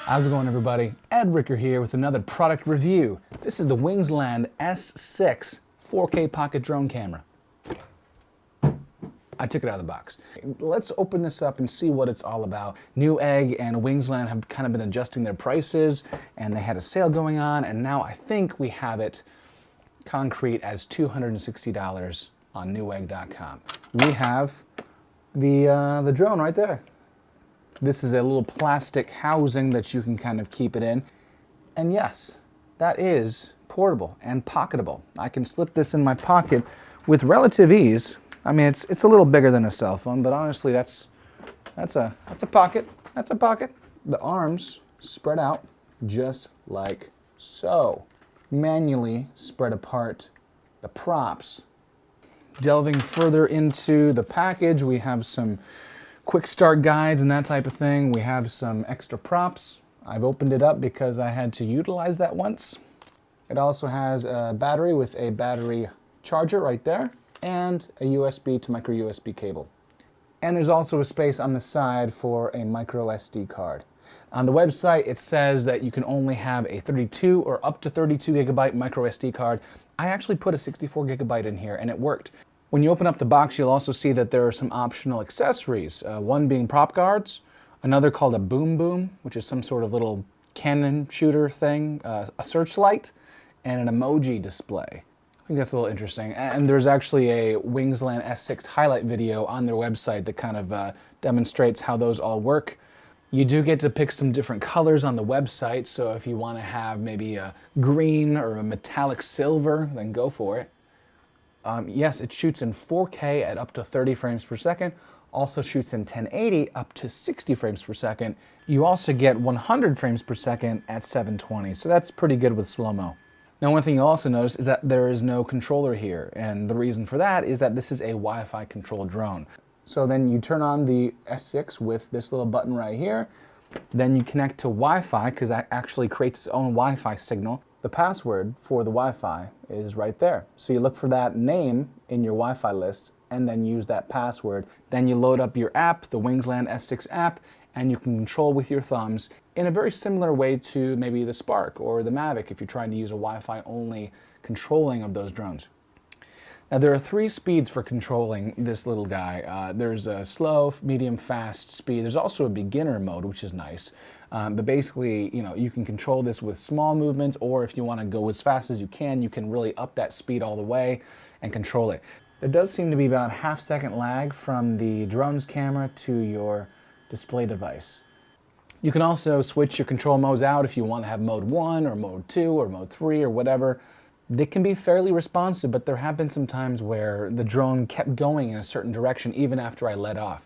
How's it going, everybody? Ed Ricker here with another product review. This is the Wingsland S6 4K pocket drone camera. I took it out of the box. Let's open this up and see what it's all about. Newegg and Wingsland have kind of been adjusting their prices, and they had a sale going on, and now I think we have it concrete as $260 on Newegg.com. We have the drone right there. This is a little plastic housing that you can kind of keep it in. And yes, that is portable and pocketable. I can slip this in my pocket with relative ease. I mean, it's a little bigger than a cell phone, but honestly, that's a pocket. That's a pocket. The arms spread out just like so. Manually spread apart the props. Delving further into the package, we have some quick start guides and that type of thing. We have some extra props. I've opened it up because I had to utilize that once. It also has a battery with a battery charger right there and a USB to micro USB cable. And there's also a space on the side for a micro SD card. On the website, it says that you can only have a 32 or up to 32 gigabyte micro SD card. I actually put a 64 gigabyte in here and it worked. When you open up the box, you'll also see that there are some optional accessories, one being prop guards, another called a boom boom, which is some sort of little cannon shooter thing, a searchlight, and an emoji display. I think that's a little interesting. And there's actually a Wingsland S6 highlight video on their website that kind of demonstrates how those all work. You do get to pick some different colors on the website, so if you want to have maybe a green or a metallic silver, then go for it. Yes, it shoots in 4K at up to 30 frames per second, also shoots in 1080 up to 60 frames per second. You also get 100 frames per second at 720, so that's pretty good with slow-mo. Now, one thing you'll also notice is that there is no controller here, and the reason for that is that this is a Wi-Fi controlled drone. So then you turn on the S6 with this little button right here, then you connect to Wi-Fi, because that actually creates its own Wi-Fi signal. The password for the Wi-Fi is right there. So you look for that name in your Wi-Fi list and then use that password. Then you load up your app, the Wingsland S6 app, and you can control with your thumbs in a very similar way to maybe the Spark or the Mavic if you're trying to use a Wi-Fi only controlling of those drones. Now, there are 3 speeds for controlling this little guy. There's a slow, medium, fast speed. There's also a beginner mode, which is nice. But basically, you can control this with small movements, or if you want to go as fast as you can really up that speed all the way and control it. There does seem to be about a half-second lag from the drone's camera to your display device. You can also switch your control modes out if you want to have mode 1 or mode 2 or mode 3 or whatever. They can be fairly responsive, but there have been some times where the drone kept going in a certain direction even after I let off.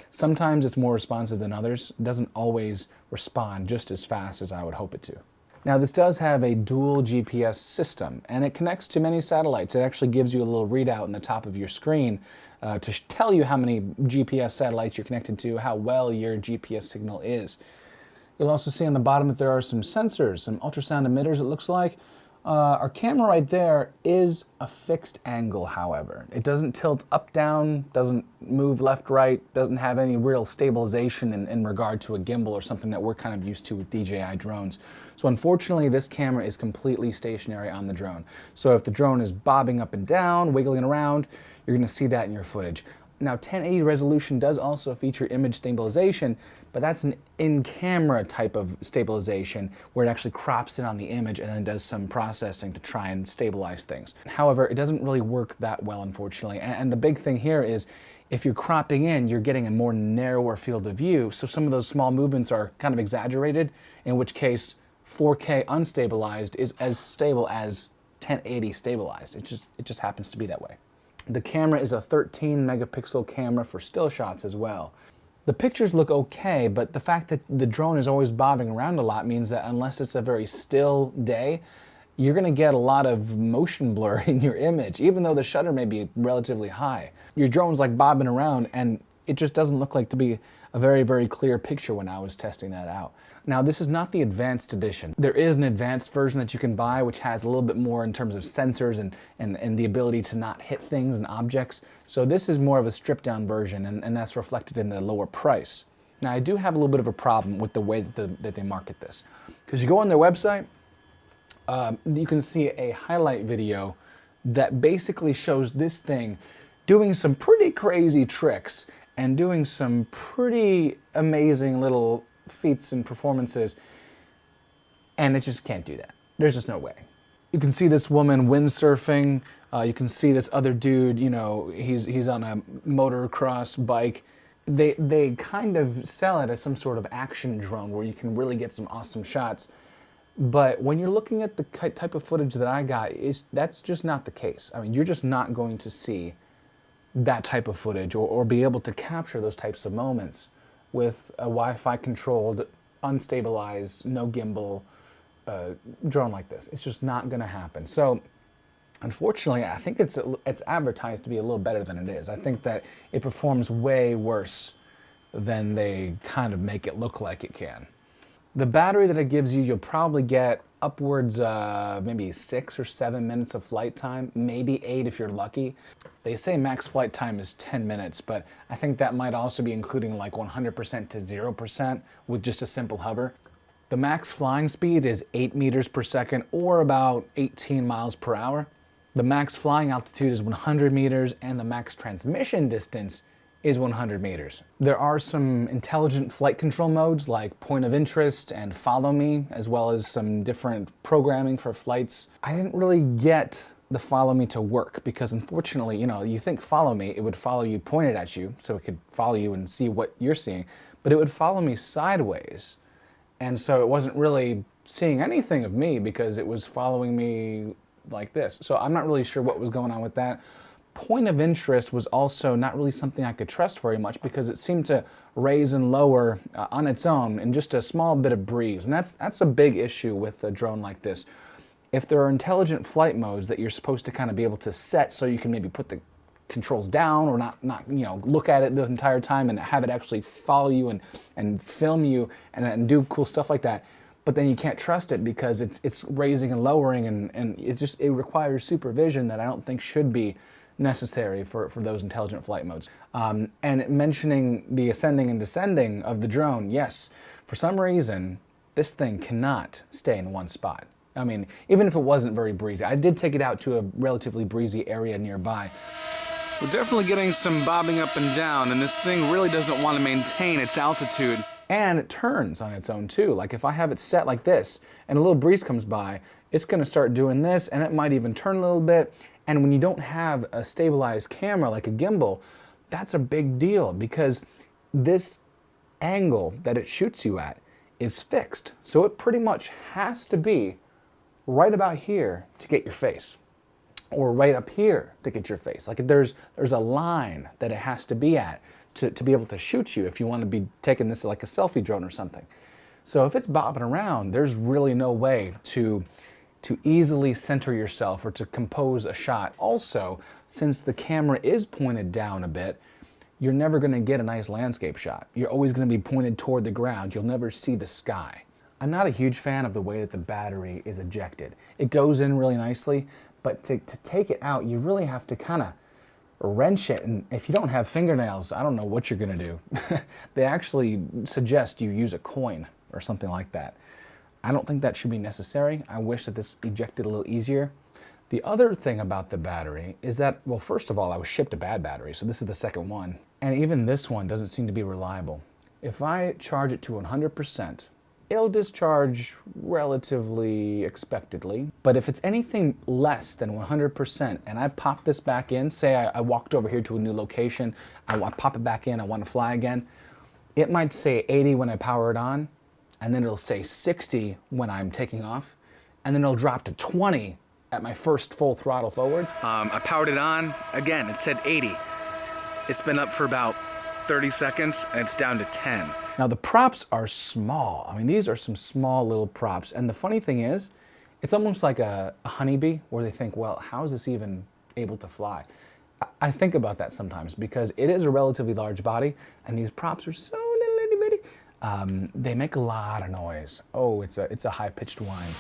Sometimes it's more responsive than others. It doesn't always respond just as fast as I would hope it to. Now, this does have a dual GPS system, and it connects to many satellites. It actually gives you a little readout in the top of your screen to tell you how many GPS satellites you're connected to, how well your GPS signal is. You'll also see on the bottom that there are some sensors, some ultrasound emitters, it looks like. Our camera right there is a fixed angle, however. It doesn't tilt up, down, doesn't move left, right, doesn't have any real stabilization in regard to a gimbal or something that we're kind of used to with DJI drones. So unfortunately, this camera is completely stationary on the drone. So if the drone is bobbing up and down, wiggling around, you're going to see that in your footage. Now, 1080 resolution does also feature image stabilization, but that's an in-camera type of stabilization where it actually crops in on the image and then does some processing to try and stabilize things. However, it doesn't really work that well, unfortunately. And the big thing here is if you're cropping in, you're getting a more narrower field of view, so some of those small movements are kind of exaggerated, in which case 4K unstabilized is as stable as 1080 stabilized. It just happens to be that way. The camera is a 13 megapixel camera for still shots as well. The pictures look okay, but the fact that the drone is always bobbing around a lot means that unless it's a very still day, you're going to get a lot of motion blur in your image, even though the shutter may be relatively high. Your drone's like bobbing around, and it just doesn't look like to be a very, very clear picture when I was testing that out. Now, this is not the advanced edition. There is an advanced version that you can buy, which has a little bit more in terms of sensors and the ability to not hit things and objects. So this is more of a stripped down version, and that's reflected in the lower price. Now, I do have a little bit of a problem with the way that they market this. Because you go on their website, you can see a highlight video that basically shows this thing doing some pretty crazy tricks and doing some pretty amazing little feats and performances, and it just can't do that. There's just no way. You can see this woman windsurfing. You can see this other dude, you know, he's on a motocross bike. They kind of sell it as some sort of action drone where you can really get some awesome shots. But when you're looking at the type of footage that I got, that's just not the case. I mean, you're just not going to see that type of footage or be able to capture those types of moments with a Wi-Fi controlled, unstabilized, no gimbal drone like this. It's just not going to happen. So unfortunately, I think it's advertised to be a little better than it is. I think that it performs way worse than they kind of make it look like it can. The battery that it gives you, you'll probably get upwards of maybe 6 or 7 minutes of flight time, maybe 8 if you're lucky. They say max flight time is 10 minutes, but I think that might also be including like 100% to 0% with just a simple hover. The max flying speed is 8 meters per second or about 18 miles per hour. The max flying altitude is 100 meters and the max transmission distance is 100 meters. There are some intelligent flight control modes like point of interest and follow me, as well as some different programming for flights. I didn't really get the follow me to work because unfortunately, you know, you think follow me, it would follow you pointed at you so it could follow you and see what you're seeing, but it would follow me sideways. And so it wasn't really seeing anything of me because it was following me like this. So I'm not really sure what was going on with that. Point of interest was also not really something I could trust very much because it seemed to raise and lower on its own in just a small bit of breeze. And that's a big issue with a drone like this. If there are intelligent flight modes that you're supposed to kind of be able to set so you can maybe put the controls down or not you know, look at it the entire time and have it actually follow you and film you and do cool stuff like that. But then you can't trust it because it's raising and lowering and it requires supervision that I don't think should be necessary for those intelligent flight modes. And mentioning the ascending and descending of the drone, yes, for some reason, this thing cannot stay in one spot. I mean, even if it wasn't very breezy, I did take it out to a relatively breezy area nearby. We're definitely getting some bobbing up and down, and this thing really doesn't want to maintain its altitude. And it turns on its own too. Like if I have it set like this and a little breeze comes by, it's going to start doing this and it might even turn a little bit. And when you don't have a stabilized camera like a gimbal, that's a big deal because this angle that it shoots you at is fixed. So it pretty much has to be right about here to get your face, or right up here to get your face. Like there's a line that it has to be at to be able to shoot you if you want to be taking this like a selfie drone or something. So if it's bobbing around, there's really no way to easily center yourself or to compose a shot. Also, since the camera is pointed down a bit, you're never going to get a nice landscape shot. You're always going to be pointed toward the ground. You'll never see the sky. I'm not a huge fan of the way that the battery is ejected. It goes in really nicely, but to take it out, you really have to kind of wrench it. And if you don't have fingernails, I don't know what you're going to do. They actually suggest you use a coin or something like that. I don't think that should be necessary. I wish that this ejected a little easier. The other thing about the battery is that, well, first of all, I was shipped a bad battery, so this is the second one. And even this one doesn't seem to be reliable. If I charge it to 100%, it'll discharge relatively expectedly. But if it's anything less than 100% and I pop this back in, say I walked over here to a new location, I pop it back in, I want to fly again, it might say 80 when I power it on, and then it'll say 60 when I'm taking off, and then it'll drop to 20 at my first full throttle forward. I powered it on, again, it said 80. It's been up for about 30 seconds, and it's down to 10. Now the props are small. I mean, these are some small little props, and the funny thing is, it's almost like a honeybee, where they think, well, how is this even able to fly? I think about that sometimes, because it is a relatively large body, and these props are so little itty bitty. They make a lot of noise. Oh, it's a high-pitched whine.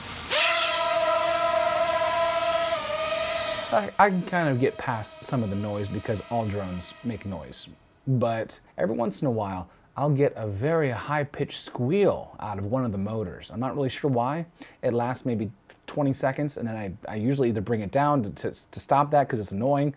I can kind of get past some of the noise because all drones make noise. But every once in a while, I'll get a very high-pitched squeal out of one of the motors. I'm not really sure why. It lasts maybe 20 seconds, and then I usually either bring it down to stop that because it's annoying,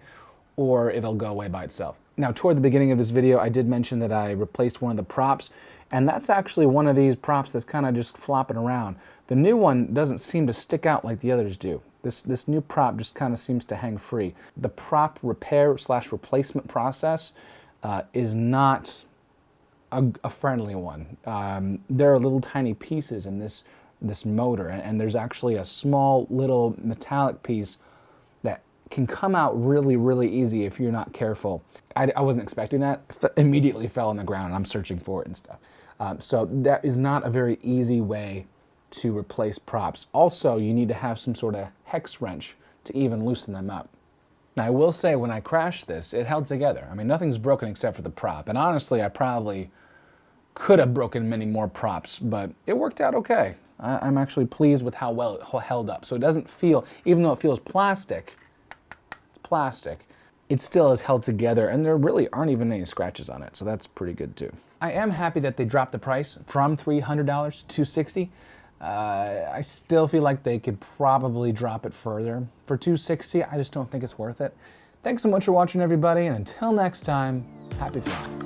or it'll go away by itself. Now, toward the beginning of this video, I did mention that I replaced one of the props, and that's actually one of these props that's kind of just flopping around. The new one doesn't seem to stick out like the others do. This new prop just kind of seems to hang free. The prop repair / replacement process is not a friendly one. There are little tiny pieces in this motor, and there's actually a small little metallic piece that can come out really, really easy if you're not careful. I wasn't expecting that. Immediately fell on the ground, and I'm searching for it and stuff. So that is not a very easy way to replace props. Also, you need to have some sort of hex wrench to even loosen them up. Now, I will say, when I crashed this, it held together. I mean, nothing's broken except for the prop. And honestly, I probably could have broken many more props, but it worked out okay. I'm actually pleased with how well it held up. So it doesn't feel, even though it feels plastic, it's plastic, it still is held together, and there really aren't even any scratches on it. So that's pretty good too. I am happy that they dropped the price from $300 to $260. I still feel like they could probably drop it further. For $260, I just don't think it's worth it. Thanks so much for watching, everybody, and until next time, happy flying.